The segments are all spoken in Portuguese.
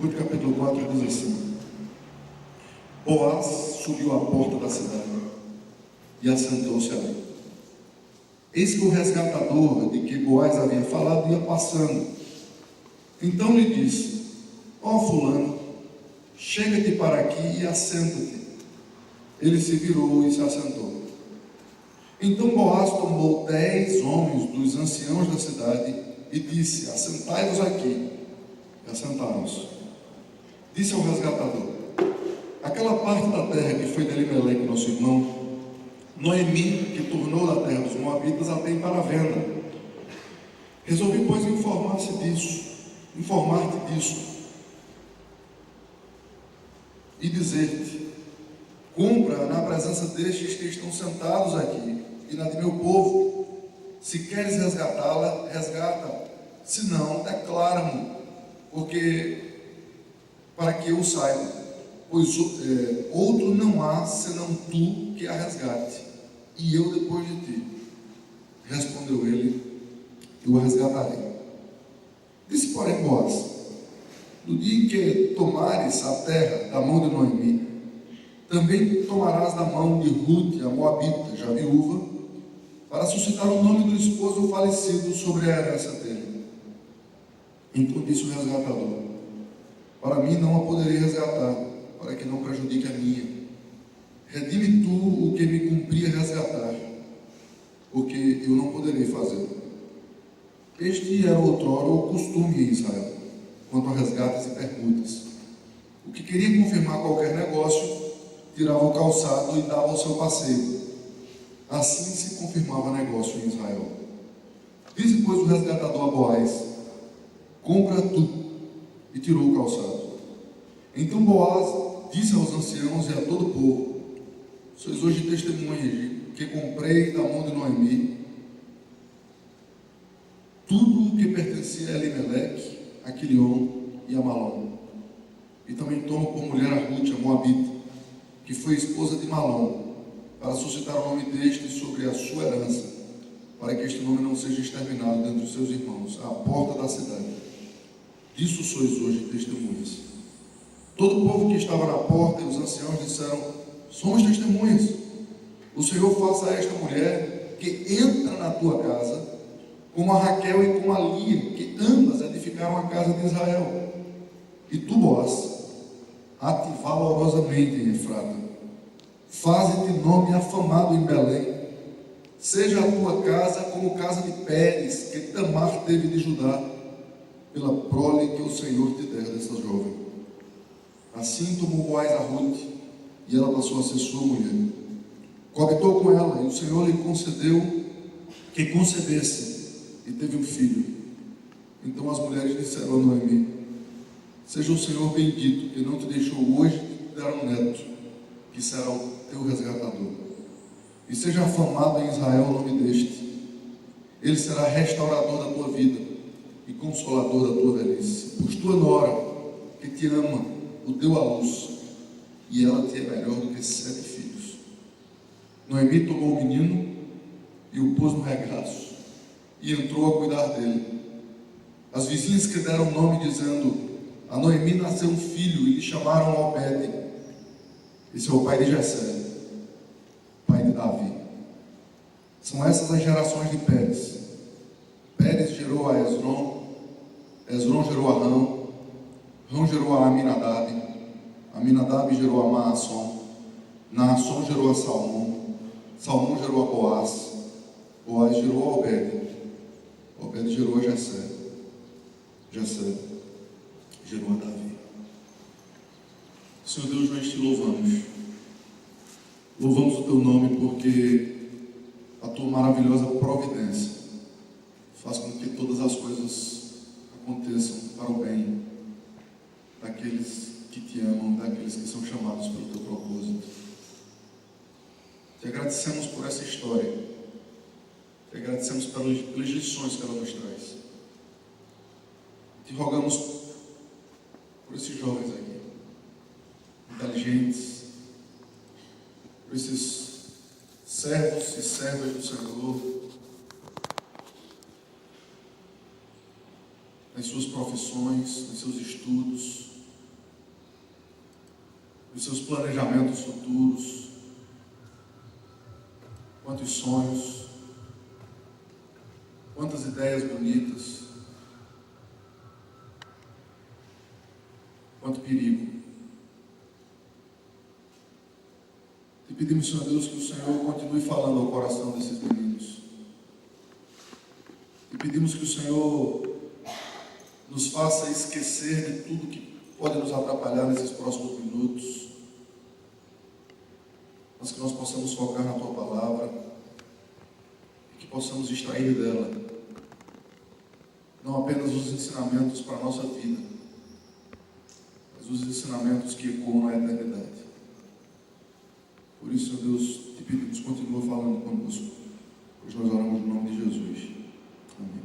Ruth capítulo 4 diz assim: Boaz subiu à porta da cidade e assentou-se ali. Eis que o resgatador de que Boaz havia falado ia passando. Então lhe disse: ó fulano, chega-te para aqui e assenta-te. Ele se virou e se assentou. Então Boaz tomou 10 homens dos anciãos da cidade e disse: assentai-vos aqui. E assentaram-se. Disse ao resgatador: aquela parte da terra que foi de Elimeleque, nosso irmão, Noemi, que tornou da terra dos Moabitas, a tem para venda. Resolvi, pois, informar-te disso, e dizer-te: compra na presença destes que estão sentados aqui, e na de meu povo. Se queres resgatá-la, resgata. Se não, declara-me, para que eu saiba, pois outro não há senão tu que a resgate, e eu depois de ti. Respondeu ele: eu a resgatarei. Disse, porém, Boaz: no dia em que tomares a terra da mão de Noemi, também tomarás da mão de Ruth, a Moabita, já viúva, para suscitar o nome do esposo falecido sobre a herança dele. Então disse o resgatador: para mim não a poderei resgatar, para que não prejudique a minha. Redime tu o que me cumpria resgatar, porque eu não poderei fazer. Este era outrora o costume em Israel, quanto a resgates e permutas. O que queria confirmar qualquer negócio, tirava o calçado e dava o seu passeio. Assim se confirmava negócio em Israel. Disse, pois, o resgatador a Boaz: compra tu, e tirou o calçado. Então Boaz disse aos anciãos e a todo o povo: sois hoje testemunhas de que comprei da mão de Noemi tudo o que pertencia a Elimeleque, a Quilion e a Malom. E também tomo por mulher a Ruth, a Moabita, que foi esposa de Malom, para suscitar o nome deste sobre a sua herança, para que este nome não seja exterminado dentre os seus irmãos, à porta da cidade. Disso sois hoje testemunhas. Todo o povo que estava na porta e os anciãos disseram: somos testemunhas. O Senhor faça a esta mulher que entra na tua casa, como a Raquel e como a Lia, que ambas edificaram a casa de Israel. E tu, Boaz, ate valorosamente em Efrata. Faze-te nome afamado em Belém. Seja a tua casa como casa de Pérez, que Tamar teve de Judá, pela prole que o Senhor te der dessa jovem. Assim tomou Boaz a Ruth, e ela passou a ser sua mulher. Coabitou com ela, e o Senhor lhe concedeu que concebesse, e teve um filho. Então as mulheres disseram a Noemi: seja o Senhor bendito, que não te deixou hoje te dar um neto, que será o teu resgatador. E seja afamado em Israel o nome deste. Ele será restaurador da tua vida e consolador da tua velhice. Pois tua nora, que te ama, o deu à luz, e ela te é melhor do que 7 filhos. Noemi tomou o menino e o pôs no regaço, e entrou a cuidar dele. As vizinhas que deram nome, dizendo: a Noemi nasceu um filho, e lhe chamaram Obed. Esse é o pai de Jessé, pai de Davi. São essas as gerações de Pérez. Pérez gerou a Hezron, Hezron gerou a Rão, Rão gerou a Aminadab, Aminadab gerou a Naasson, Naasson gerou a Salmão, Salmão gerou a Boaz, Boaz gerou a Obed, Obed gerou a Jessé, Jessé gerou a Davi. Senhor Deus, nós te louvamos. Louvamos o teu nome porque a tua maravilhosa providência faz com que todas as coisas aconteçam para o bem daqueles que te amam, daqueles que são chamados pelo teu propósito. Te agradecemos por essa história. Te agradecemos pelas lições que ela nos traz. Te rogamos por esses jovens aqui, inteligentes, por esses servos e servas do Senhor, nas suas profissões, nos seus estudos, dos seus planejamentos futuros, quantos sonhos, quantas ideias bonitas, quanto perigo. E pedimos, Senhor Deus, que o Senhor continue falando ao coração desses meninos. E pedimos que o Senhor nos faça esquecer de tudo que pode nos atrapalhar nesses próximos minutos, mas que nós possamos focar na Tua Palavra e que possamos extrair dela não apenas os ensinamentos para a nossa vida, mas os ensinamentos que ecoam na eternidade. Por isso, Senhor Deus, te pedimos, continua falando conosco, pois nós oramos no nome de Jesus. Amém.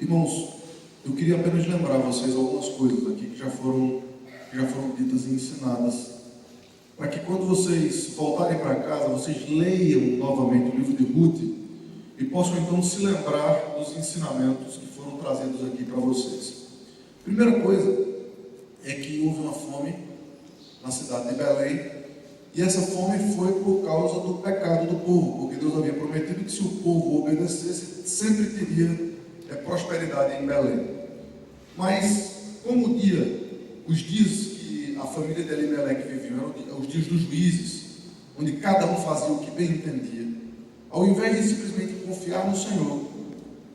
Irmãos, eu queria apenas lembrar vocês algumas coisas aqui que já foram ditas e ensinadas, para que quando vocês voltarem para casa, vocês leiam novamente o livro de Ruth e possam então se lembrar dos ensinamentos que foram trazidos aqui para vocês. Primeira coisa é que houve uma fome na cidade de Belém, e essa fome foi por causa do pecado do povo, porque Deus havia prometido que se o povo obedecesse, sempre teria prosperidade em Belém. Mas, como os dias que a família de Elimeleque viviam eram os dias dos juízes, onde cada um fazia o que bem entendia, ao invés de simplesmente confiar no Senhor,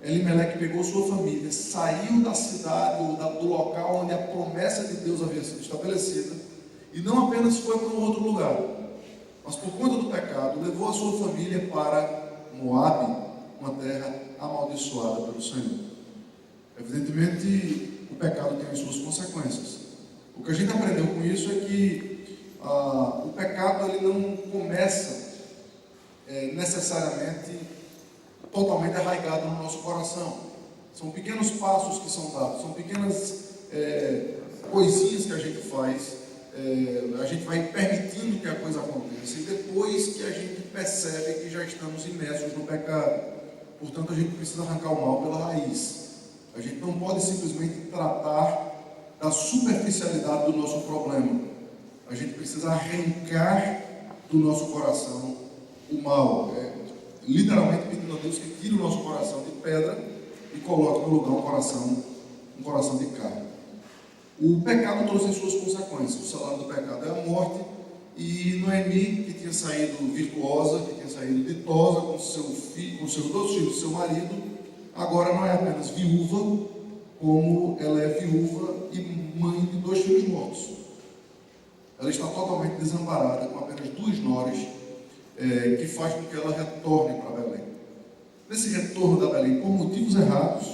Elimeleque pegou sua família, saiu da cidade ou do local onde a promessa de Deus havia sido estabelecida, e não apenas foi para um outro lugar, mas por conta do pecado, levou a sua família para Moabe, uma terra amaldiçoada pelo Senhor. Evidentemente, o pecado tem as suas consequências. O que a gente aprendeu com isso é que o pecado ele não começa necessariamente totalmente arraigado no nosso coração. São pequenos passos que são dados, são pequenas coisinhas que a gente faz. A gente vai permitindo que a coisa aconteça e depois que a gente percebe que já estamos imersos no pecado. Portanto, a gente precisa arrancar o mal pela raiz. A gente não pode simplesmente tratar da superficialidade do nosso problema. A gente precisa arrancar do nosso coração o mal, literalmente pedindo a Deus que tire o nosso coração de pedra e coloque no lugar um coração de carne. O pecado trouxe as suas consequências. O salário do pecado é a morte. E Noemi, que tinha saído virtuosa, que tinha saído ditosa com seu filho, com seus 2 filhos, seu marido, agora não é apenas viúva, como ela é viúva e mãe de 2 filhos mortos. Ela está totalmente desamparada, com apenas 2 noras, que faz com que ela retorne para Belém. Nesse retorno da Belém, por motivos errados,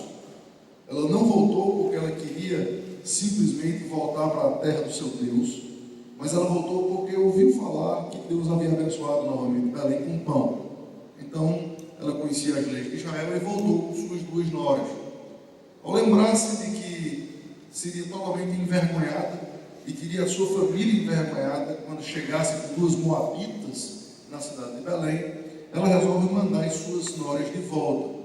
ela não voltou porque ela queria simplesmente voltar para a terra do seu Deus, mas ela voltou porque ouviu falar que Deus havia abençoado novamente Belém com pão. Então, ela conhecia as leis de Israel e voltou com suas 2 noras. Ao lembrar-se de que seria totalmente envergonhada e teria a sua família envergonhada quando chegasse com 2 moabitas na cidade de Belém, ela resolve mandar as suas noras de volta.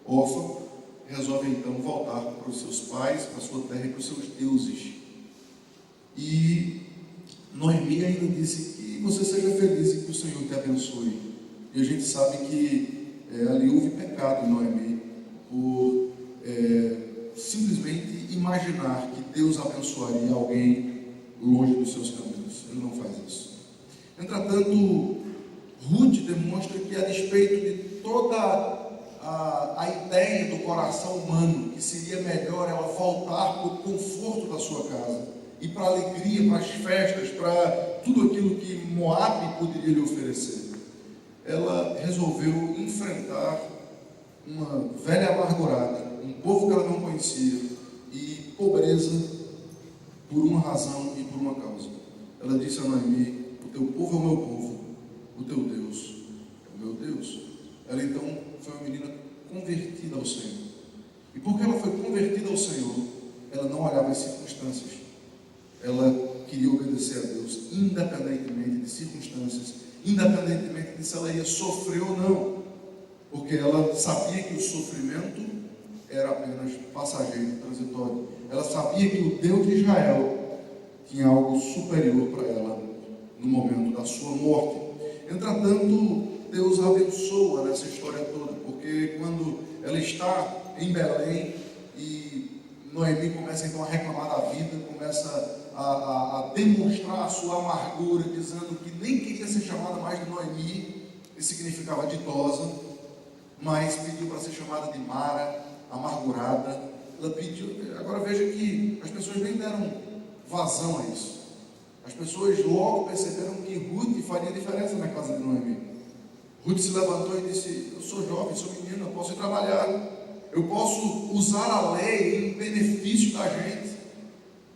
Orfa resolve então voltar para os seus pais, para a sua terra e para os seus deuses. E Noemi ainda disse que você seja feliz e que o Senhor te abençoe. E a gente sabe que ali houve pecado em Noemi por simplesmente imaginar que Deus abençoaria alguém longe dos seus caminhos. Ele não faz isso. Entretanto, Ruth demonstra que, a despeito de toda a ideia do coração humano, que seria melhor ela voltar para o conforto da sua casa e para a alegria, para as festas, para tudo aquilo que Moabe poderia lhe oferecer, ela resolveu enfrentar uma velha amargurada, um povo que ela não conhecia e pobreza por uma razão e por uma causa. Ela disse a Noemi: o teu povo é o meu povo, o teu Deus é o meu Deus. Ela então foi uma menina convertida ao Senhor. E porque ela foi convertida ao Senhor, ela não olhava as circunstâncias. Ela queria obedecer a Deus, independentemente de circunstâncias, independentemente de se ela ia sofrer ou não. Porque ela sabia que o sofrimento era apenas passageiro, transitório. Ela sabia que o Deus de Israel tinha algo superior para ela no momento da sua morte. Entretanto, Deus a abençoa nessa história toda, porque quando ela está em Belém e Noemi começa então a reclamar da vida, começa a demonstrar a sua amargura, dizendo que nem queria ser chamada mais de Noemi, que significava ditosa, mas pediu para ser chamada de Mara, amargurada. Ela pediu. Agora veja que as pessoas nem deram vazão a isso. As pessoas logo perceberam que Ruth faria diferença na casa de Noemi. Ruth se levantou e disse: eu sou jovem, sou menina, eu posso ir trabalhar, eu posso usar a lei em benefício da gente.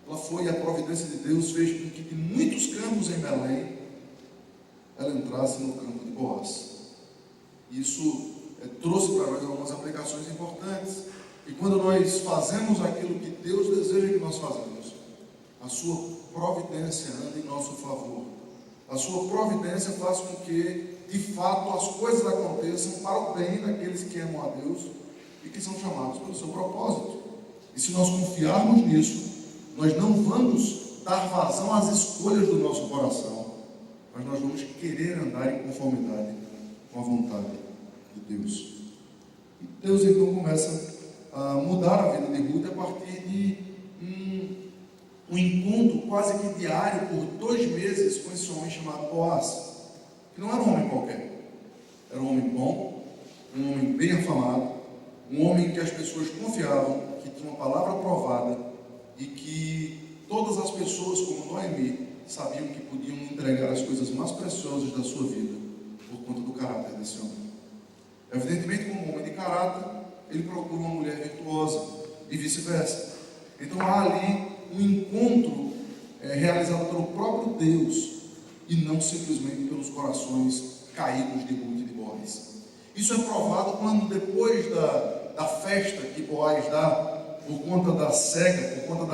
Ela foi, e a providência de Deus fez com que de muitos campos em Belém ela entrasse no campo de Boaz. Isso trouxe para nós algumas aplicações importantes. E quando nós fazemos aquilo que Deus deseja que nós façamos, a sua providência anda em nosso favor. A sua providência faz com que, de fato, as coisas aconteçam para o bem daqueles que amam a Deus e que são chamados pelo seu propósito. E se nós confiarmos nisso, nós não vamos dar vazão às escolhas do nosso coração, mas nós vamos querer andar em conformidade com a vontade de Deus. E Deus então começa a mudar a vida de Ruth a partir de um encontro quase que diário por 2 meses com esse homem chamado Boaz, que não era um homem qualquer, era um homem bom, um homem bem afamado, um homem que as pessoas confiavam, que tinha uma palavra aprovada e que todas as pessoas, como Noemi, sabiam que podiam entregar as coisas mais preciosas da sua vida por conta do caráter desse homem. Evidentemente, como um homem de caráter, ele procura uma mulher virtuosa e vice-versa. Então há ali um encontro realizado pelo próprio Deus e não simplesmente pelos corações caídos de Ruth e de Boaz. Isso é provado quando, depois da festa que Boaz dá, por conta da seca, por conta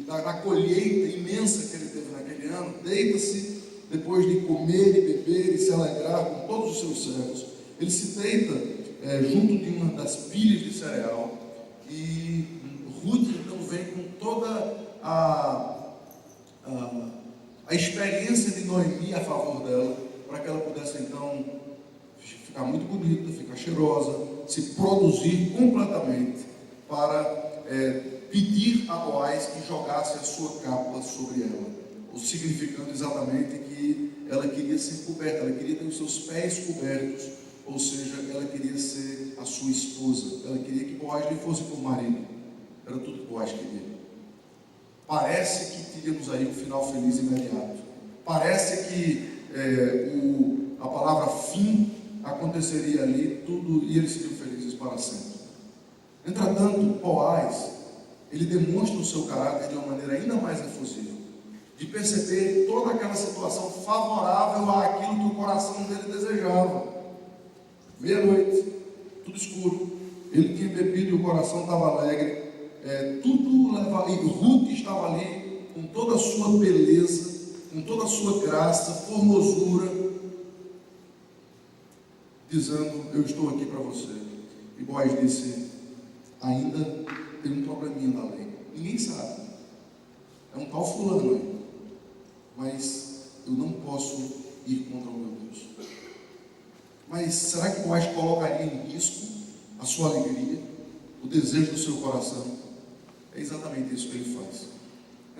da colheita imensa que ele teve naquele ano, deita-se, depois de comer e beber e se alegrar com todos os seus servos, ele se deita junto de uma das pilhas de cereal, e Ruth então vem com toda a experiência de Noemi a favor dela, para que ela pudesse então ficar muito bonita, ficar cheirosa, se produzir completamente para pedir a Boaz que jogasse a sua capa sobre ela, o significando exatamente que ela queria ser coberta, ela queria ter os seus pés cobertos, ou seja, ela queria ser a sua esposa, ela queria que Boaz lhe fosse por marido, era tudo que Boaz queria. Parece que teríamos aí um final feliz imediato, parece que a palavra fim aconteceria ali, tudo, e eles seriam felizes para sempre. Entretanto, Boaz, ele demonstra o seu caráter de uma maneira ainda mais efusiva, de perceber toda aquela situação favorável àquilo que o coração dele desejava. Meia-noite, tudo escuro, ele tinha bebido e o coração estava alegre, tudo levava, e Ruth estava ali com toda a sua beleza, com toda a sua graça, formosura, dizendo: eu estou aqui para você. E Boaz disse: ainda tem um probleminha da lei, ninguém sabe, é um tal fulano aí, mas eu não posso ir contra o meu Deus. Mas será que Boaz colocaria em risco a sua alegria, o desejo do seu coração? É exatamente isso que ele faz.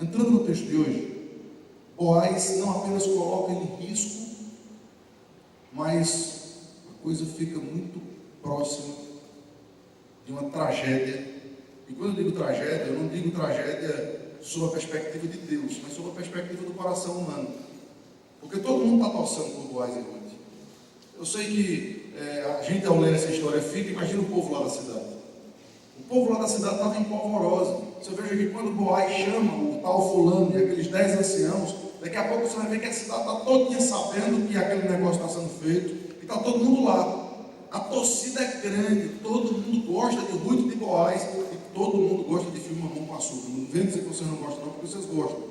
Entrando no texto de hoje, Boaz não apenas coloca em risco, mas a coisa fica muito próxima de uma tragédia. E quando eu digo tragédia, eu não digo tragédia sob a perspectiva de Deus, mas sob a perspectiva do coração humano. Porque todo mundo está torcendo por Boaz e Ruth. Eu sei que a gente, ao ler essa história, imagina o povo lá da cidade. O povo lá da cidade estava em polvorosa. Você veja que quando Boaz chama o tal fulano e aqueles 10 anciãos, daqui a pouco você vai ver que a cidade está todinha sabendo que aquele negócio está sendo feito, e está todo mundo lá. A torcida é grande, todo mundo gosta de Ruth e de Boaz, e todo mundo gosta de filme Mamão com Açúcar. Não vem dizer que vocês não gostam, não, porque vocês gostam.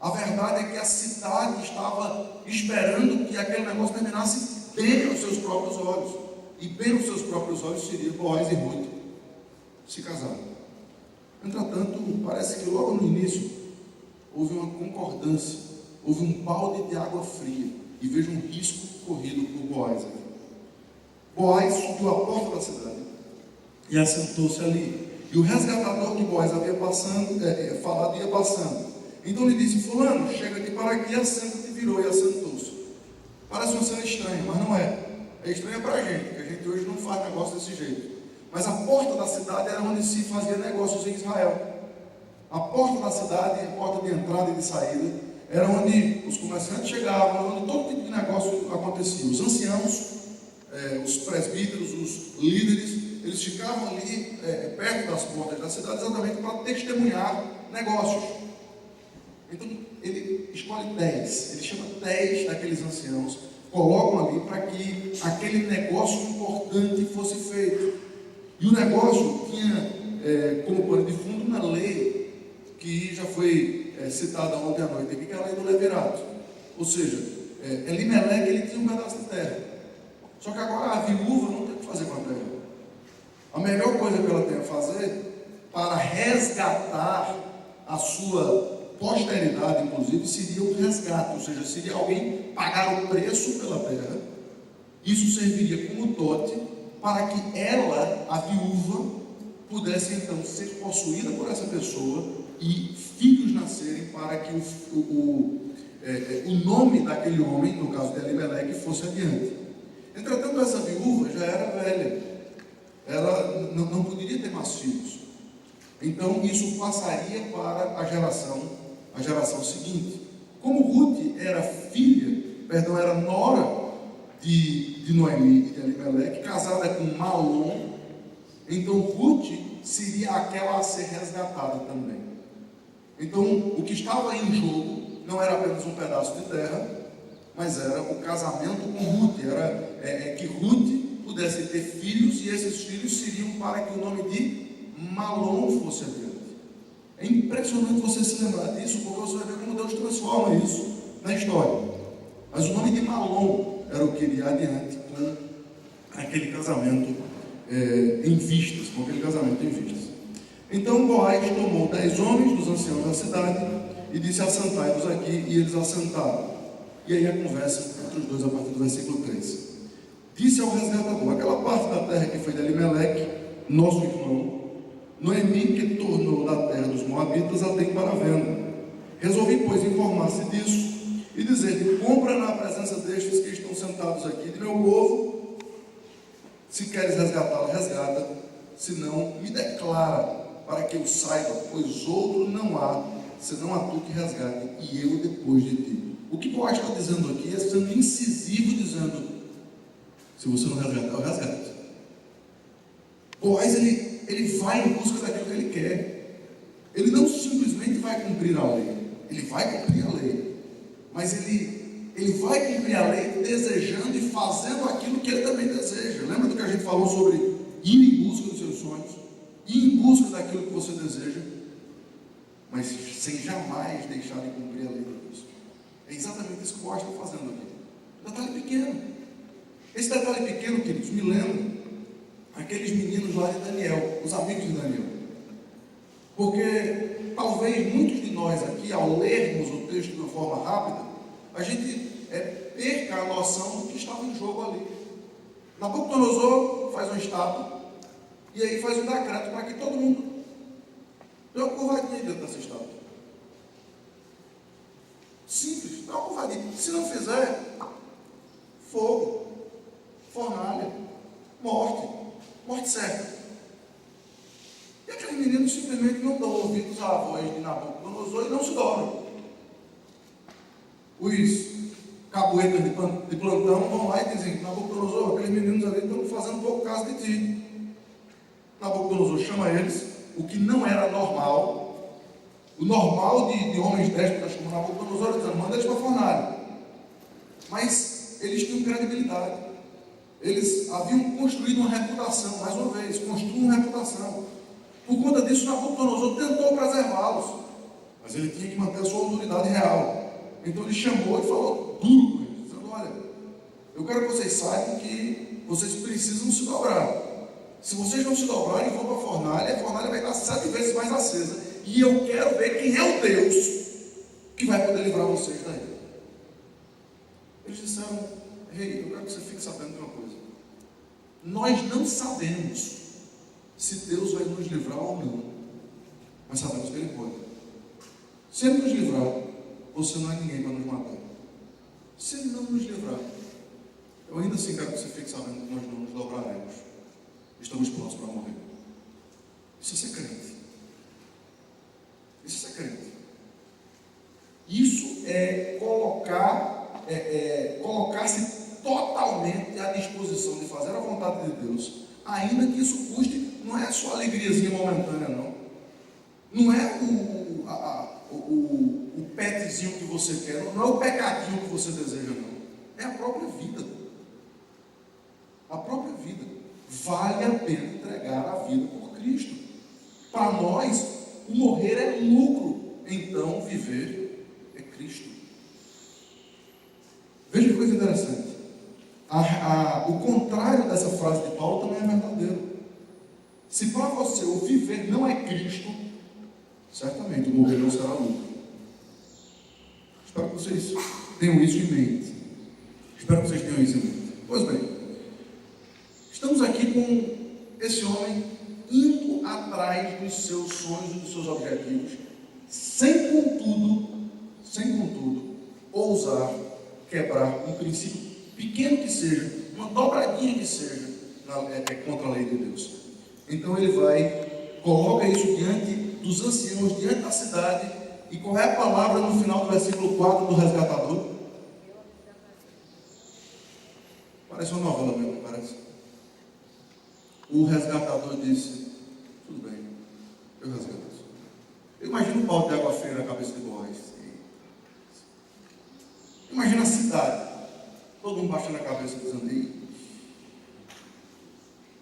A verdade é que a cidade estava esperando que aquele negócio terminasse bem aos seus próprios olhos. E bem aos seus próprios olhos seria Boaz e Ruth se casarem. Entretanto, parece que logo no início houve uma concordância, houve um balde de água fria, e veja um risco corrido por Boaz. Boaz subiu à porta da cidade e assentou-se ali. E o resgatador que Boaz havia falado ia passando. Então ele disse: fulano, chega aqui para aqui, assenta-te, virou e assentou-se. Parece uma cena estranha, mas não é. É estranha para a gente, porque a gente hoje não faz negócio desse jeito. Mas a porta da cidade era onde se fazia negócios em Israel. A porta da cidade, a porta de entrada e de saída, era onde os comerciantes chegavam, onde todo tipo de negócio acontecia. Os anciãos, os presbíteros, os líderes, eles ficavam ali perto das portas da cidade exatamente para testemunhar negócios. Então ele escolhe 10, ele chama 10 daqueles anciãos, colocam ali para que aquele negócio importante fosse feito. E o negócio tinha como pano de fundo uma lei que já foi citada ontem à noite aqui, que é a lei do levirato. Ou seja, Elimeleque, ele tinha um pedaço de terra. Só que agora a viúva não tem o que fazer com a terra. A melhor coisa que ela tem a fazer para resgatar a sua posteridade, inclusive, seria o resgate, ou seja, seria alguém pagar o preço pela terra. Isso serviria como dote para que ela, a viúva, pudesse então ser possuída por essa pessoa e filhos nascerem para que o nome daquele homem, no caso de Elimeleque, fosse adiante. Entretanto, essa viúva já era velha, ela não poderia ter mais filhos. Então isso passaria para a geração seguinte. Como Ruth era nora de Noemi e de Elimeleque, casada com Malom, então Ruth seria aquela a ser resgatada também. Então o que estava em jogo não era apenas um pedaço de terra, mas era o casamento com Ruth, era que Ruth pudesse ter filhos, e esses filhos seriam para que o nome de Malom fosse adiante. É impressionante você se lembrar disso, porque você vai ver como Deus transforma isso na história. Mas o nome de Malom era o que iria adiante com aquele casamento em vistas, Então Boaz tomou 10 homens dos anciãos da cidade e disse: assentai-vos aqui, e eles assentaram. E aí a conversa entre os dois a partir do versículo 3. Disse ao resgatador: aquela parte da terra que foi de Elimeleque, nosso irmão, Noemi, que tornou da terra dos Moabitas, a tem para venda. Resolvi, pois, informar-se disso e dizer-lhe: compra na presença destes que estão sentados aqui, de meu povo. Se queres resgatá-la, resgata, se não, me declara, para que eu saiba, pois outro não há, senão a tu que resgate, e eu depois de ti. O que Boaz está dizendo aqui é sendo incisivo, dizendo: se você não resgatar, eu resgato. Boaz, ele vai em busca daquilo que ele quer. Ele não simplesmente vai cumprir a lei, ele vai cumprir a lei, mas ele vai cumprir a lei desejando e fazendo aquilo que ele também deseja. Lembra do que a gente falou sobre ir em busca dos seus sonhos, ir em busca daquilo que você deseja, mas sem jamais deixar de cumprir a lei de Deus. É exatamente isso que o Boaz está fazendo aqui. Detalhe pequeno. Esse detalhe pequeno, queridos, me lembra aqueles meninos lá de Daniel, os amigos de Daniel. Porque talvez muitos de nós aqui, ao lermos o texto de uma forma rápida, a gente perca a noção do que estava em jogo ali. Nabucodonosor faz uma estátua e aí faz um decreto para que todo mundo dê uma curvadinha dentro dessa estátua. Simples, dá uma curvadinha. Se não fizer, fogo, fornalha, morte certa. E aqueles meninos simplesmente não dão ouvidos à voz de Nabucodonosor e não se dobram. Os caboetas de plantão vão lá e dizem: Nabucodonosor, aqueles meninos ali estão fazendo pouco caso de ti. Nabucodonosor chama eles, o que não era normal. O normal de homens déspotas como Nabucodonosor, dizendo: manda eles para a fornalha. Mas eles tinham credibilidade. Eles haviam construído uma reputação, mais uma vez, construíram uma reputação. Por conta disso, Nabucodonosor tentou preservá-los, mas ele tinha que manter a sua autoridade real. Então ele chamou e falou duro com eles, dizendo: olha, eu quero que vocês saibam que vocês precisam se dobrar. Se vocês não se dobrarem e vão para a fornalha vai estar 7 vezes mais acesa. E eu quero ver quem é o Deus que vai poder livrar vocês daí. Eles disseram: rei, eu quero que você fique sabendo de uma coisa. Nós não sabemos se Deus vai nos livrar ou não, mas sabemos que Ele pode. Se Ele nos livrar, você não é ninguém para nos matar. Se Ele não nos livrar, eu ainda assim quero que você fique sabendo que nós não nos dobraremos. Estamos prontos para morrer. Isso é ser crente. Isso é ser crente. Isso é colocar-se totalmente à disposição de fazer a vontade de Deus, ainda que isso custe. Não é só alegriazinha momentânea, não. Não é o petzinho que você quer, não é o pecadinho que você deseja, não. É a própria vida. A própria vida. Vale a pena entregar a vida por Cristo. Para nós, o morrer é lucro, então viver é Cristo. Veja que coisa interessante. O contrário dessa frase de Paulo também é verdadeiro. Se para você o viver não é Cristo, certamente o morrer não será lucro. Espero que vocês tenham isso em mente. Espero que vocês tenham isso em mente. Pois bem, estamos aqui com esse homem indo atrás dos seus sonhos e dos seus objetivos, sem contudo, ousar quebrar um princípio pequeno que seja, uma dobradinha que seja, contra a lei de Deus. Então ele coloca isso diante dos anciãos, diante da cidade. E qual é a palavra no final do versículo 4 do resgatador? Parece uma novela mesmo, não parece? O resgatador disse: tudo bem, eu resgato. Eu imagino um balde de água fria na cabeça de Boaz. Imagina a cidade, todo mundo baixando a cabeça dizendo: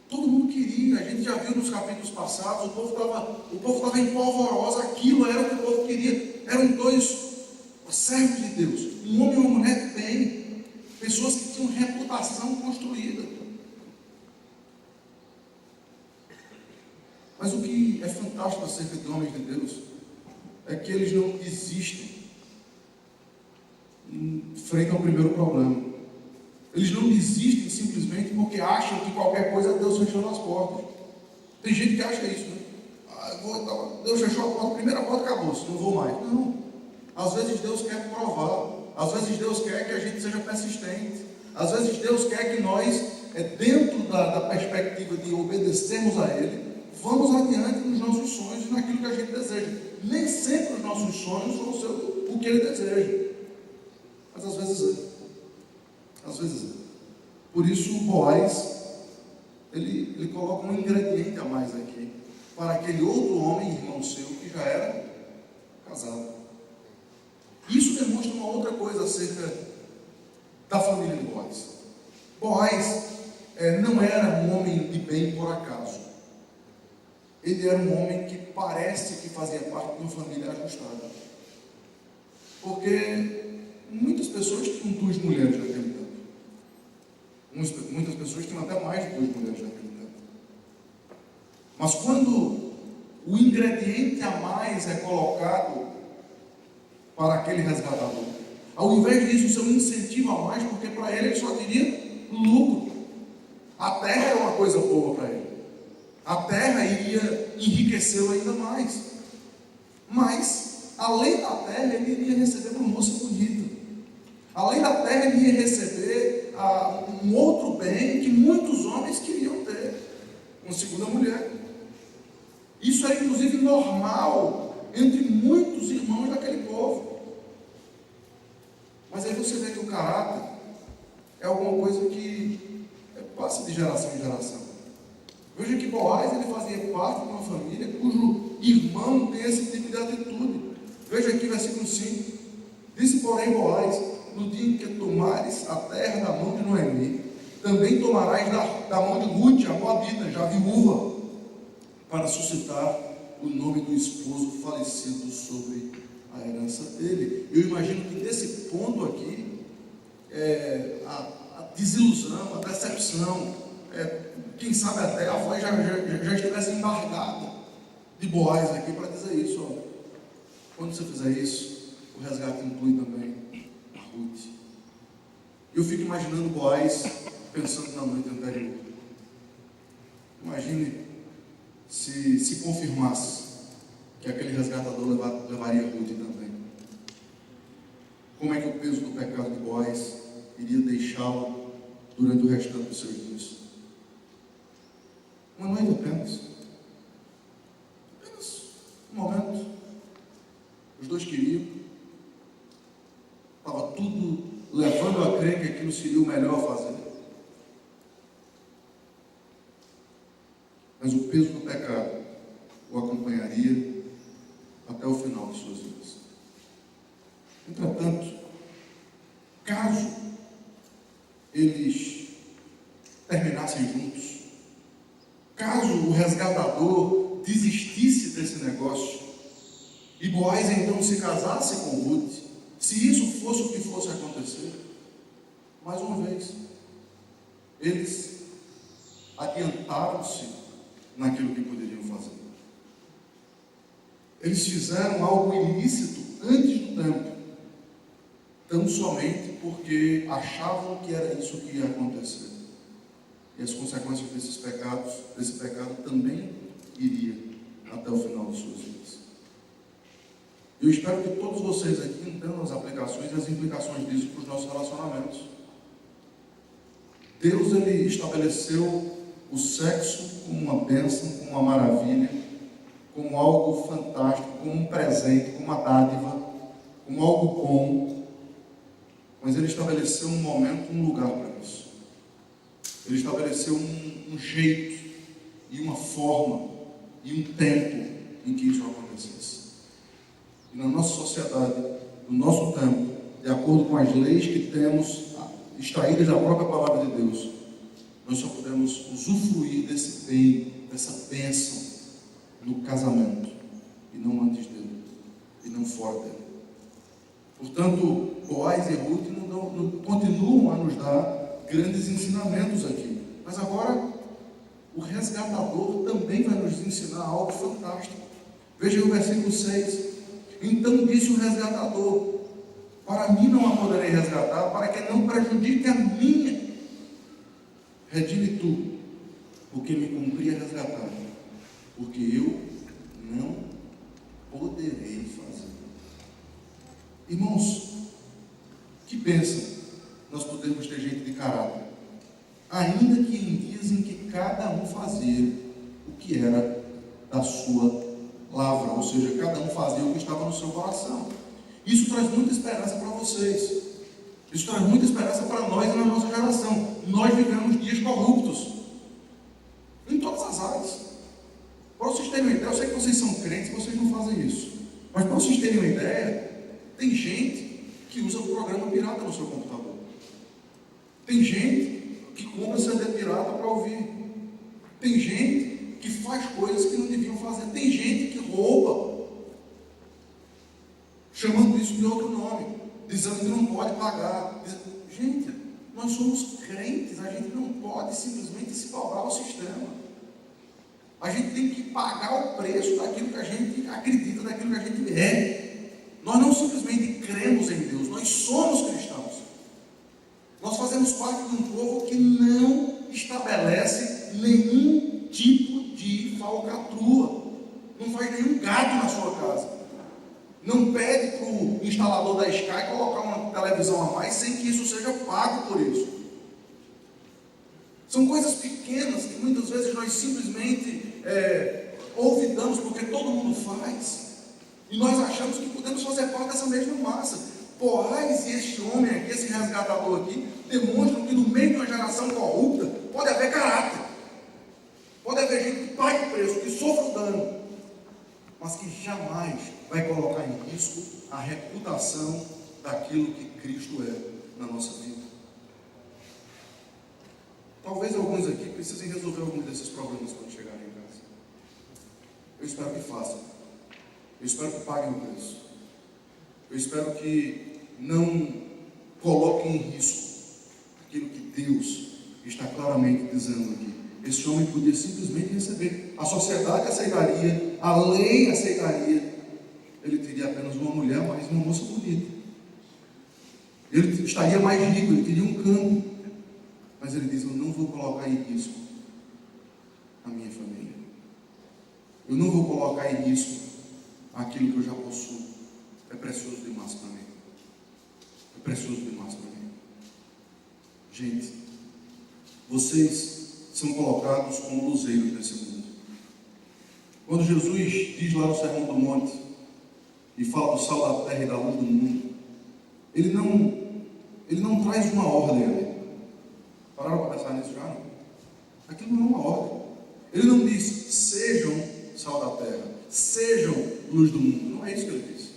todo mundo queria, a gente já viu nos capítulos passados, o povo estava em polvorosa, aquilo era o que o povo queria. Eram 2 servos de Deus, um homem e uma mulher de bem, pessoas que tinham reputação construída. Mas o que é fantástico acerca de homens de Deus é que eles não desistem em frente ao primeiro problema. Eles não desistem simplesmente porque acham que qualquer coisa é Deus fechando as portas. Tem gente que acha isso, né? Deus fechou a porta, a primeira porta acabou, não vou mais. Não. Às vezes Deus quer provar. Às vezes Deus quer que a gente seja persistente. Às vezes Deus quer que nós, dentro da perspectiva de obedecermos a Ele, vamos adiante nos nossos sonhos e naquilo que a gente deseja. Nem sempre os nossos sonhos vão ser o que Ele deseja. Mas às vezes é. Às vezes é. Por isso o Boaz, ele coloca um ingrediente a mais aqui, para aquele outro homem, irmão seu, que já era casado. Isso demonstra uma outra coisa acerca da família de Boaz. Boaz não era um homem de bem por acaso. Ele era um homem que parece que fazia parte de uma família ajustada. Porque muitas pessoas tinham 2 mulheres naquele tempo. Muitas pessoas tinham até mais de 2 mulheres naquele tempo. Mas quando o ingrediente a mais é colocado para aquele resgatador, ao invés disso ser um incentivo a mais, porque para ele só teria lucro. A terra era uma coisa boa para ele. A terra iria enriquecê-lo ainda mais. Mas, além da terra, ele iria receber uma moça bonita. Além da terra, ele ia receber um outro bem que muitos homens queriam ter, uma segunda mulher. Isso era inclusive normal entre muitos irmãos daquele povo. Mas aí você vê que o caráter é alguma coisa que passa de geração em geração. Veja que Boaz, ele fazia parte de uma família cujo irmão tem esse tipo de atitude. Veja aqui versículo 5. Disse, porém, Boaz: no dia em que tomares a terra da mão de Noemi, também tomarás da mão de Ruth, a moabita, já viúva, para suscitar o nome do esposo falecido sobre a herança dele. Eu imagino que nesse ponto aqui, a desilusão, a decepção quem sabe até a voz já estivesse embargada de Boaz aqui para dizer isso. Ó. Quando você fizer isso, o resgate inclui também a Ruth. Eu fico imaginando Boaz pensando na noite anterior. Imagine se confirmasse que aquele resgatador levaria Ruth também. Como é que o peso do pecado de Boaz iria deixá-lo durante o restante dos seus dias? Uma noite apenas um momento. Os dois queriam, estava tudo levando a crer que aquilo seria o melhor a fazer. Mas o peso do pecado o acompanharia até o final de suas vidas. Entretanto, caso eles terminassem juntos, caso o resgatador desistisse desse negócio e Boaz então se casasse com Ruth, se isso fosse o que fosse acontecer, mais uma vez, eles adiantaram-se naquilo que poderiam fazer. Eles fizeram algo ilícito antes do tempo, tão somente porque achavam que era isso que ia acontecer. E as consequências desse pecado também iria até o final de suas vidas. Eu espero que todos vocês aqui entendam as aplicações e as implicações disso para os nossos relacionamentos. Deus, Ele estabeleceu o sexo como uma bênção, como uma maravilha, como algo fantástico, como um presente, como uma dádiva, como algo bom. Mas Ele estabeleceu um momento, um lugar para isso. Ele estabeleceu um jeito e uma forma e um tempo em que isso acontecesse. E na nossa sociedade, no nosso tempo, de acordo com as leis que temos extraídas da própria palavra de Deus, nós só podemos usufruir desse bem, dessa bênção no casamento, e não antes dele, e não fora dele. Portanto, Boaz e Ruth continuam a nos dar grandes ensinamentos aqui. Mas agora, o resgatador também vai nos ensinar algo fantástico. Veja o versículo 6. Então disse o resgatador: para mim não a poderei resgatar, para que não prejudique a minha. Redime tu, porque me cumpria resgatar, porque eu não poderei fazer. Irmãos, que bênção nós podemos ter gente de caráter, ainda que em dias em que cada um fazia o que era da sua lavra, ou seja, cada um fazia o que estava no seu coração. Isso traz muita esperança para vocês. Isso traz muita esperança para nós e na nossa geração. Nós vivemos dias corruptos em todas as áreas. Para vocês terem uma ideia, eu sei que vocês são crentes e vocês não fazem isso, mas para vocês terem uma ideia, tem gente que usa o programa pirata no seu computador. Tem gente que compra CD pirata para ouvir. Tem gente que faz coisas que não deviam fazer. Tem gente que rouba, chamando isso de outro nome, dizendo que não pode pagar. Gente, nós somos crentes, a gente não pode simplesmente se dobrar ao sistema. A gente tem que pagar o preço daquilo que a gente acredita, daquilo que a gente é. Nós não simplesmente cremos em Deus, nós somos cristãos. Nós fazemos parte de um povo que não estabelece nenhum tipo de falcatrua, não faz nenhum gato na sua casa, não pede para o instalador da Sky colocar uma televisão a mais sem que isso seja pago por isso. São coisas pequenas que muitas vezes nós simplesmente olvidamos porque todo mundo faz, e nós achamos que podemos fazer parte dessa mesma massa. Boaz e este homem aqui, esse resgatador aqui, demonstram que no meio de uma geração corrupta pode haver caráter, pode haver gente que pague o preço, que sofra o dano, mas que jamais vai colocar em risco a reputação daquilo que Cristo é na nossa vida. Talvez alguns aqui precisem resolver alguns desses problemas quando chegarem em casa. Eu espero que façam. Eu espero que paguem o preço. Eu espero que não coloquem em risco aquilo que Deus está claramente dizendo aqui. Esse homem podia simplesmente receber. A sociedade aceitaria, a lei aceitaria. Ele teria apenas uma mulher, mas uma moça bonita. Ele estaria mais rico, ele teria um campo. Mas ele diz: eu não vou colocar em risco a minha família. Eu não vou colocar em risco aquilo que eu já possuo. É precioso demais para mim. É precioso demais para mim. Gente, vocês são colocados como luzeiros nesse mundo. Quando Jesus diz lá no Sermão do Monte e fala do sal da terra e da luz do mundo, ele não traz uma ordem ali. Pararam para pensar nisso já? Não? Aquilo não é uma ordem. Ele não diz: sejam sal da terra, sejam luz do mundo. Não é isso que ele diz.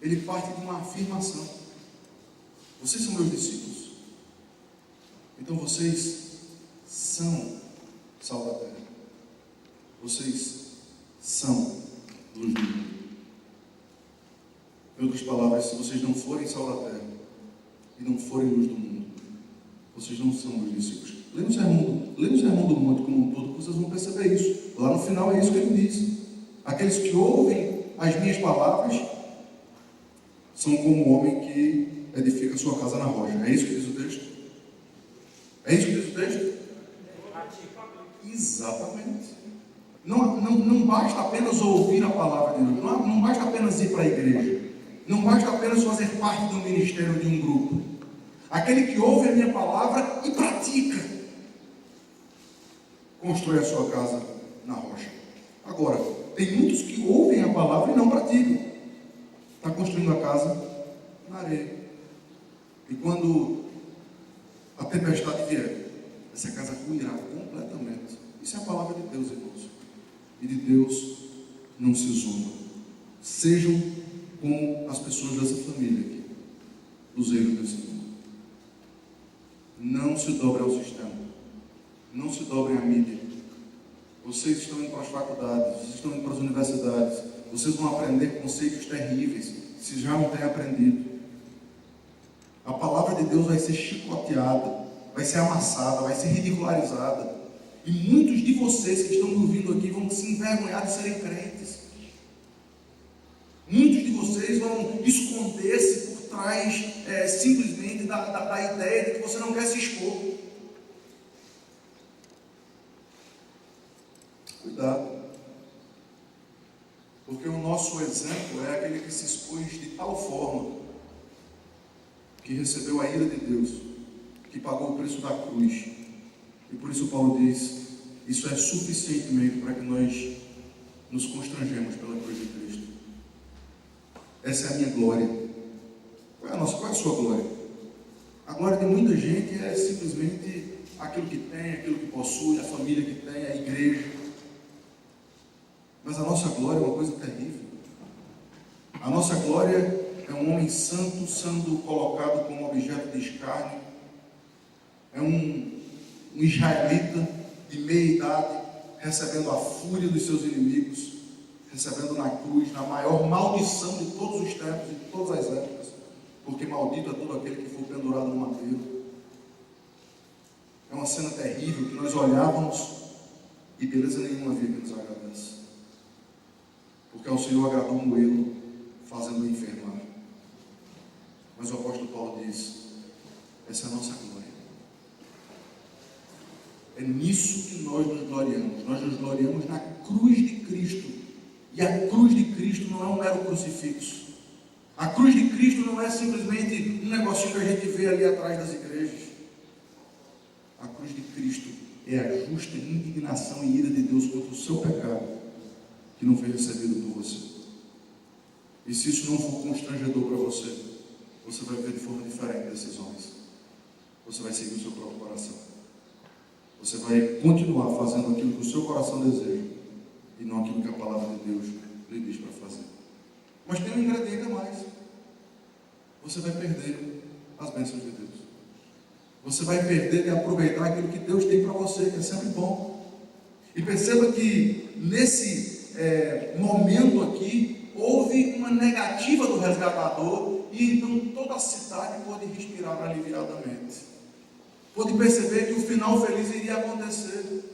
Ele parte de uma afirmação: vocês são meus discípulos. Então vocês são sal da terra. Vocês são luz do mundo. Em outras palavras, se vocês não forem sal da terra e não forem luz do mundo, vocês não são meus discípulos. Lê no Sermão do Monte como um todo, vocês vão perceber isso. Lá no final é isso que ele diz: aqueles que ouvem as minhas palavras são como o homem que edifica sua casa na rocha. É isso que diz o texto? É isso que diz o texto? Exatamente. Não basta apenas ouvir a palavra de Deus. Não basta apenas ir para a igreja. Não basta apenas fazer parte do ministério de um grupo. Aquele que ouve a minha palavra e pratica, constrói a sua casa na rocha. Agora, tem muitos que ouvem a palavra e não praticam. Está construindo a casa na areia. E quando a tempestade vier, essa casa ruirá completamente. Isso é a palavra de Deus, irmãos. E de Deus não se zomba. Sejam como as pessoas dessa família aqui, luzeiros desse mundo. Não se dobrem ao sistema. Não se dobrem à mídia. Vocês estão indo para as faculdades, vocês estão indo para as universidades. Vocês vão aprender conceitos terríveis, se já não têm aprendido. A palavra de Deus vai ser chicoteada, vai ser amassada, vai ser ridicularizada. E muitos de vocês que estão me ouvindo aqui vão se envergonhar de serem crentes. Muitos de vocês vão esconder-se por trás simplesmente da ideia de que você não quer se expor. Cuidado. Porque o nosso exemplo é aquele que se expôs de tal forma que recebeu a ira de Deus, que pagou o preço da cruz. E por isso Paulo diz: isso é suficientemente para que nós nos constrangemos pela cruz de Cristo. Essa é a minha glória. Qual é a sua glória? A glória de muita gente é simplesmente aquilo que tem, aquilo que possui, a família que tem, a igreja. Mas a nossa glória é uma coisa terrível. A nossa glória é um homem santo sendo colocado como objeto de escárnio. É um israelita de meia idade recebendo a fúria dos seus inimigos, recebendo na cruz, na maior maldição de todos os tempos e de todas as épocas, porque maldito é todo aquele que for pendurado no madeiro. É uma cena terrível que nós olhávamos e beleza nenhuma havia que nos agradasse, porque ao Senhor agradou moê-lo, fazendo-o enfermar. Mas o apóstolo Paulo diz: essa é a nossa glória. É nisso que nós nos gloriamos. Nós nos gloriamos na cruz de Cristo. E a cruz de Cristo não é um mero crucifixo. A cruz de Cristo não é simplesmente um negocinho que a gente vê ali atrás das igrejas. A cruz de Cristo é a justa indignação e ira de Deus contra o seu pecado, que não foi recebido por você. E se isso não for constrangedor para você, você vai ver de forma diferente desses homens. Você vai seguir o seu próprio coração. Você vai continuar fazendo aquilo que o seu coração deseja e não aquilo que a palavra de Deus lhe diz para fazer. Mas tem um ingrediente a mais. Você vai perder as bênçãos de Deus. Você vai perder de aproveitar aquilo que Deus tem para você, que é sempre bom. E perceba que nesse momento aqui houve uma negativa do resgatador, e então toda a cidade pôde respirar aliviadamente. Pôde perceber que o final feliz iria acontecer.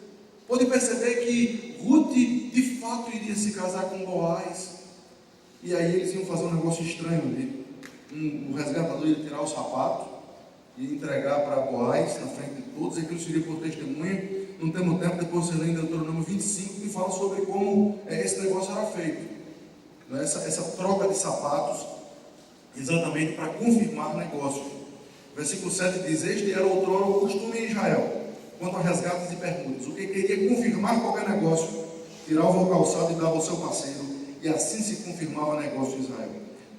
Pôde perceber que Ruth de fato iria se casar com Boaz. E aí eles iam fazer um negócio estranho ali. O resgatador ia tirar o sapato e entregar para Boaz na frente de todos. E aquilo seria por testemunho. Não temos tempo, depois você lê em Deuteronômio 25, que fala sobre como esse negócio era feito. Essa troca de sapatos, exatamente para confirmar negócios. Versículo 7 diz: este era outrora o costume em Israel, quanto a resgates e permutas. O que queria confirmar qualquer negócio, tirava o calçado e dava ao seu parceiro, e assim se confirmava o negócio de Israel.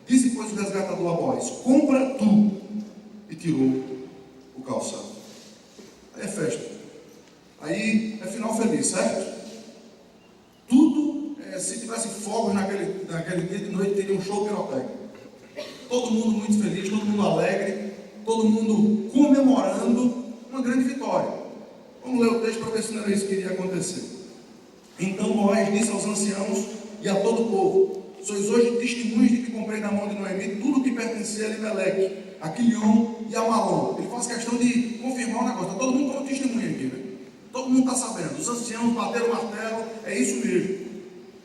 Disse, pois, o resgatador a Boaz: compra tu. E tirou o calçado. Aí é festa. Aí é final feliz, certo? Tudo, se tivesse fogos naquele dia de noite, teria um show pirotécnico. Todo mundo muito feliz, todo mundo alegre, todo mundo comemorando uma grande vitória. Vamos ler o texto para ver se não era isso que iria acontecer. Então Boaz disse aos anciãos e a todo o povo: sois hoje testemunhos de que comprei na mão de Noemi tudo o que pertencia a Elimeleque, a Quilion e a Malom. Ele faz questão de confirmar o negócio. Está todo mundo como testemunha aqui, né? Todo mundo está sabendo. Os anciãos bateram o martelo, é isso mesmo.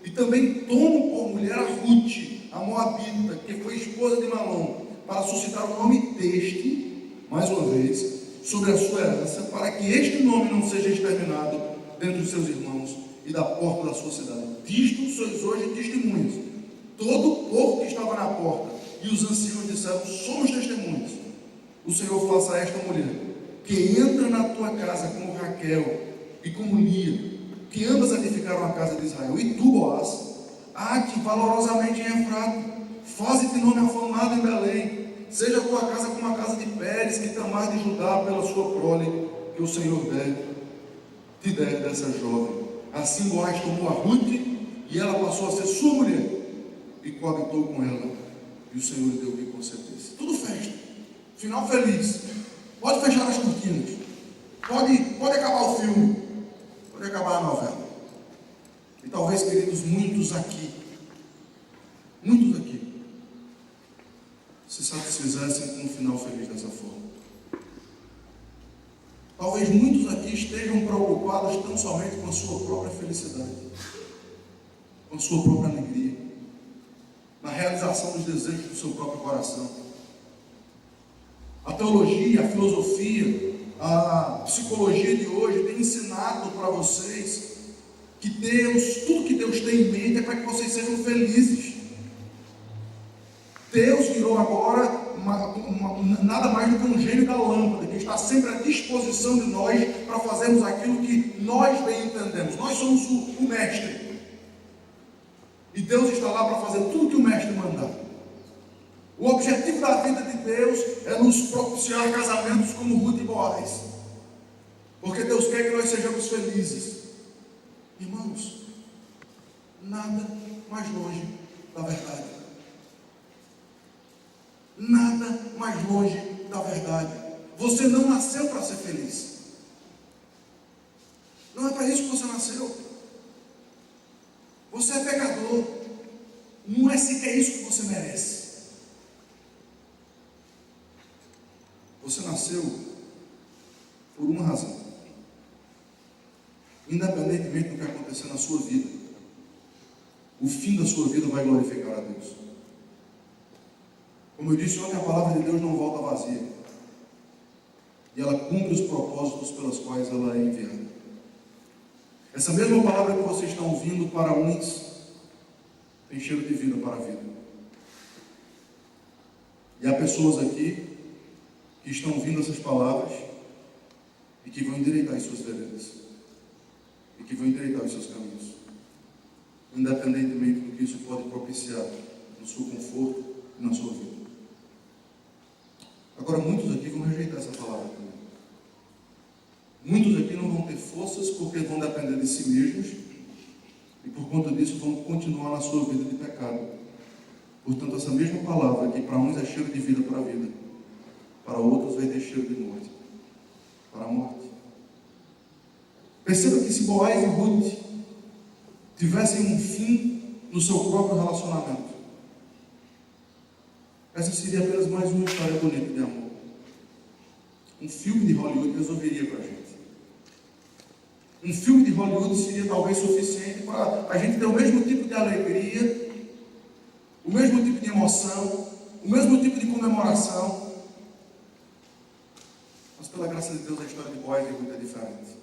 E também tomo por mulher a Ruth, a Moabita, que foi esposa de Malom, para suscitar o nome deste, mais uma vez, sobre a sua herança, para que este nome não seja exterminado dentre os seus irmãos e da porta da sua cidade. Disto sois hoje testemunhas. Todo o povo que estava na porta e os anciãos disseram: somos testemunhas. O Senhor faça a esta mulher, que entra na tua casa como Raquel e como Lia, que ambas edificaram a casa de Israel, e tu, Boaz, ate valorosamente em Efrata, faze-te nome afamado em Belém, seja a tua casa como a casa de Pérez, que Tamar de Judá, pela sua prole, que o Senhor te der dessa jovem. Assim Boaz tomou a Ruth, e ela passou a ser sua mulher, e coabitou com ela, e o Senhor lhe deu o que concedesse. Tudo festa, final feliz. Pode fechar as cortinas, pode acabar o filme, pode acabar a novela. E talvez, queridos, muitos aqui se satisfizessem com um final feliz dessa forma. Talvez muitos aqui estejam preocupados tão somente com a sua própria felicidade, com a sua própria alegria, na realização dos desejos do seu próprio coração. A teologia, a filosofia, a psicologia de hoje tem ensinado para vocês que tudo que Deus tem em mente é para que vocês sejam felizes. Deus virou agora nada mais do que um gênio da lâmpada, que está sempre à disposição de nós para fazermos aquilo que nós bem entendemos. Nós somos o mestre. E Deus está lá para fazer tudo que o mestre mandar. O objetivo da vida de Deus é nos propiciar casamentos como Ruth e Boaz, porque Deus quer que nós sejamos felizes. Irmãos, nada mais longe da verdade. Nada mais longe da verdade. Você não nasceu para ser feliz. Não é para isso que você nasceu. Você é pecador. Não é sequer isso que você merece. Você nasceu por uma razão. Independentemente do que acontecer na sua vida, o fim da sua vida vai glorificar a Deus. Como eu disse ontem, a palavra de Deus não volta vazia. E ela cumpre os propósitos pelos quais ela é enviada. Essa mesma palavra que vocês estão ouvindo para uns, tem cheiro de vida para a vida. E há pessoas aqui que estão ouvindo essas palavras e que vão endireitar as suas veredas, e que vão endireitar os seus caminhos, independentemente do que isso pode propiciar no seu conforto e na sua vida. Agora, muitos aqui vão rejeitar essa palavra também. Muitos aqui não vão ter forças porque vão depender de si mesmos e por conta disso vão continuar na sua vida de pecado. Portanto, essa mesma palavra que para uns é cheiro de vida para a vida, para outros vai ter cheiro de morte, para a morte. Perceba que se Boaz e Ruth tivessem um fim no seu próprio relacionamento, essa seria apenas mais uma história bonita de amor. um filme de Hollywood resolveria para a gente. Um filme de Hollywood seria talvez suficiente para a gente ter o mesmo tipo de alegria, o mesmo tipo de emoção, o mesmo tipo de comemoração. Mas pela graça de Deus a história de Boaz e Ruth é diferente.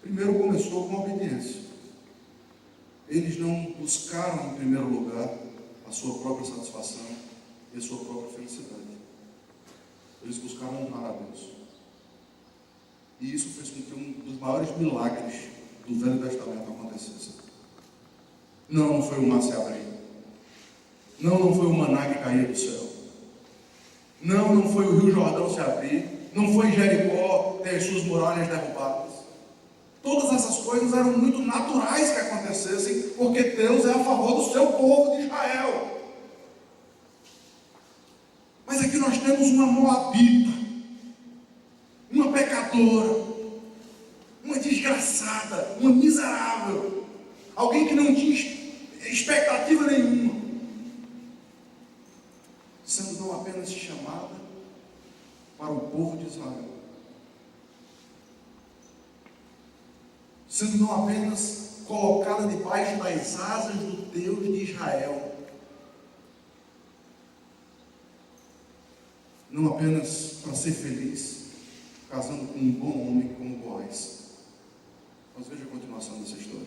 Primeiro começou com obediência. Eles não buscaram em primeiro lugar a sua própria satisfação e a sua própria felicidade. Eles buscaram honrar a Deus. E isso fez com que um dos maiores milagres do Velho Testamento acontecesse. Não foi o mar se abrir. Não foi o maná que caía do céu. Não foi o Rio Jordão se abrir. Não foi Jericó ter as suas muralhas derrubadas. Todas essas coisas eram muito naturais que acontecessem, porque Deus é a favor do seu povo de Israel. Mas aqui nós temos uma moabita, uma pecadora, uma desgraçada, uma miserável, alguém que não tinha expectativa nenhuma, sendo não apenas chamada para o povo de Israel, sendo não apenas colocada debaixo das asas do Deus de Israel, não apenas para ser feliz, casando com um bom homem como Boaz. Mas veja a continuação dessa história.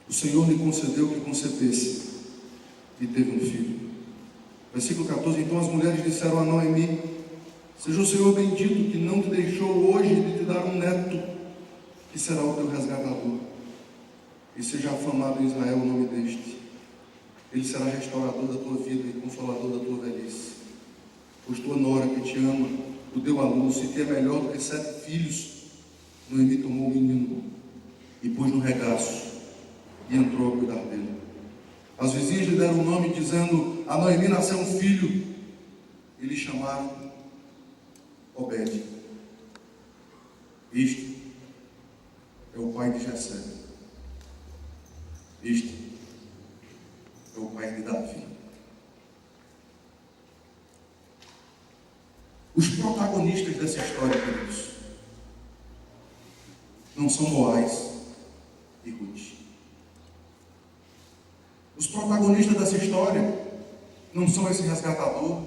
O Senhor lhe concedeu que concebesse e teve um filho. Versículo 14. Então as mulheres disseram a Noemi: seja o Senhor bendito, que não te deixou hoje de te dar um neto, que será o teu resgatador. E seja afamado em Israel o nome deste. Ele será restaurador da tua vida e consolador da tua velhice. Pois tua nora, que te ama, o deu à luz, e te é melhor do que 7 filhos. Noemi tomou o menino e pôs no regaço e entrou a cuidar dele. As vizinhas lhe deram o nome, dizendo: a Noemi nasceu um filho, e lhe chamaram Obed. Este é o pai de Jessé. Este é o pai de Davi. Os protagonistas dessa história, queridos, não são Boaz e Ruth. Os protagonistas dessa história não são esse resgatador,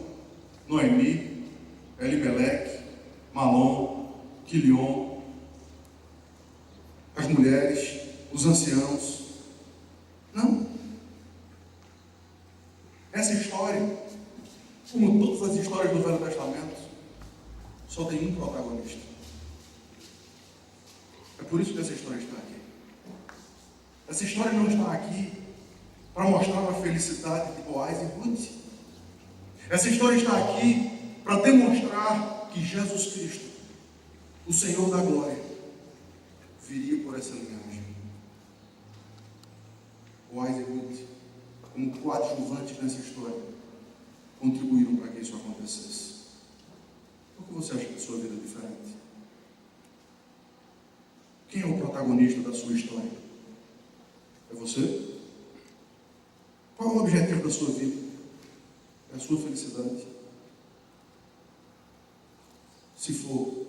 Noemi, Elimeleque, Malom, Quilion, as mulheres, os anciãos. Não. Essa história, como todas as histórias do Velho Testamento, só tem um protagonista. É por isso que essa história está aqui. Essa história não está aqui para mostrar a felicidade de Boaz e Ruth. Essa história está aqui para demonstrar que Jesus Cristo, o Senhor da glória, viria por essa linhagem. Boaz e Ruth, como coadjuvantes nessa história, contribuíram para que isso acontecesse. Por que você acha que a sua vida é diferente? Quem é o protagonista da sua história? É você? Qual é o objetivo da sua vida? É a sua felicidade? Se for,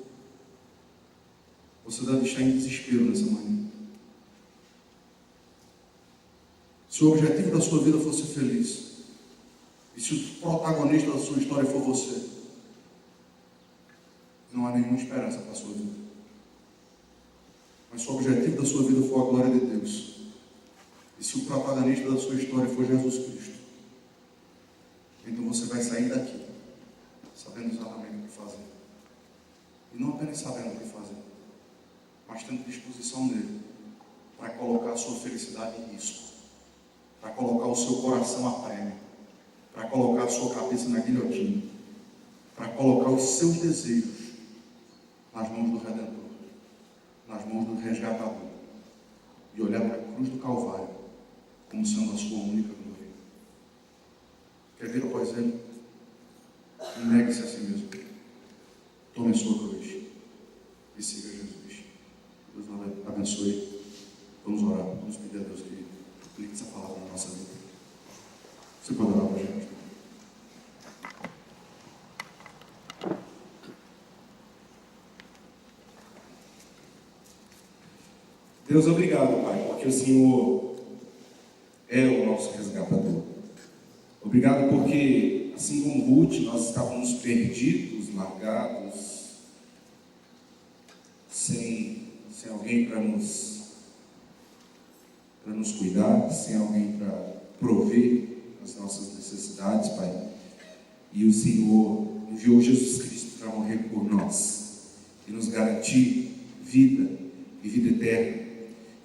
você deve estar em desespero nessa manhã. Se o objetivo da sua vida for ser feliz, e se o protagonista da sua história for você, não há nenhuma esperança para a sua vida. Mas se o objetivo da sua vida for a glória de Deus, e se o protagonista da sua história for Jesus Cristo, então você vai sair daqui sabendo exatamente o que fazer. E não apenas sabendo o que fazer, mas tendo disposição nele para colocar a sua felicidade em risco, para colocar o seu coração a prêmio, para colocar a sua cabeça na guilhotina, para colocar os seus desejos nas mãos do Redentor, nas mãos do Resgatador, e olhar para a cruz do Calvário como sendo a sua única glória. Quer vir após ele? Negue-se a si mesmo. Tome a sua cruz e siga Jesus. Deus nos abençoe. Vamos orar, vamos pedir a Deus que aplique essa palavra na nossa vida. Você pode orar para a gente? Deus, obrigado, Pai, porque o Senhor é o nosso resgatador. Obrigado porque, assim como Ruth, nós estávamos perdidos, largados, sem alguém para nos cuidar, sem alguém para prover as nossas necessidades, Pai. E o Senhor enviou Jesus Cristo para morrer por nós e nos garantir vida e vida eterna.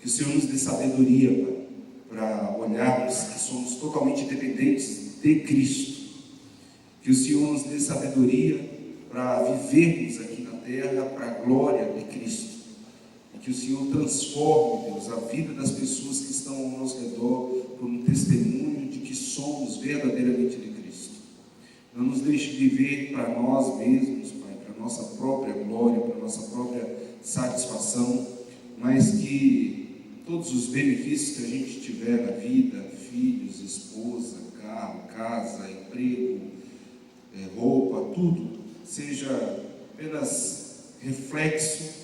Que o Senhor nos dê sabedoria, Pai, para olharmos que somos totalmente dependentes de Cristo. Que o Senhor nos dê sabedoria para vivermos aqui na terra para a glória de Cristo. E que o Senhor transforme, Deus, a vida das pessoas que estão ao nosso redor por um testemunho de que somos verdadeiramente de Cristo. Não nos deixe viver para nós mesmos, Pai, para a nossa própria glória, para a nossa própria satisfação, mas que todos os benefícios que a gente tiver na vida, filhos, esposa, carro, casa, emprego, roupa, tudo, seja apenas reflexo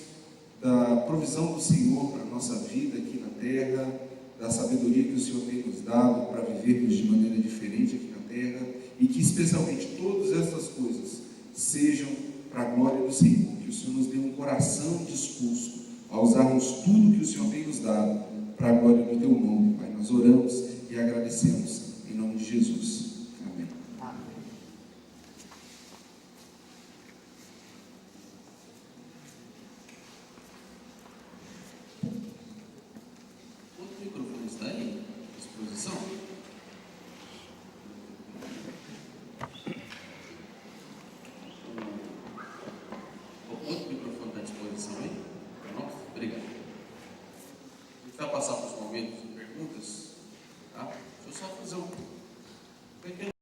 da provisão do Senhor para a nossa vida aqui na terra, da sabedoria que o Senhor tem nos dado para vivermos de maneira diferente aqui na terra, e que especialmente todas essas coisas sejam para a glória do Senhor. Que o Senhor nos dê um coração disposto a usarmos tudo que o Senhor tem nos dado para a glória do Teu nome, Pai. Nós oramos e agradecemos em nome de Jesus. Amém. Outro microfone está aí à disposição? Outro microfone está à disposição aí? Pronto? Obrigado. A gente vai passar para os momentos de perguntas, tá? Deixa eu só fazer um pequeno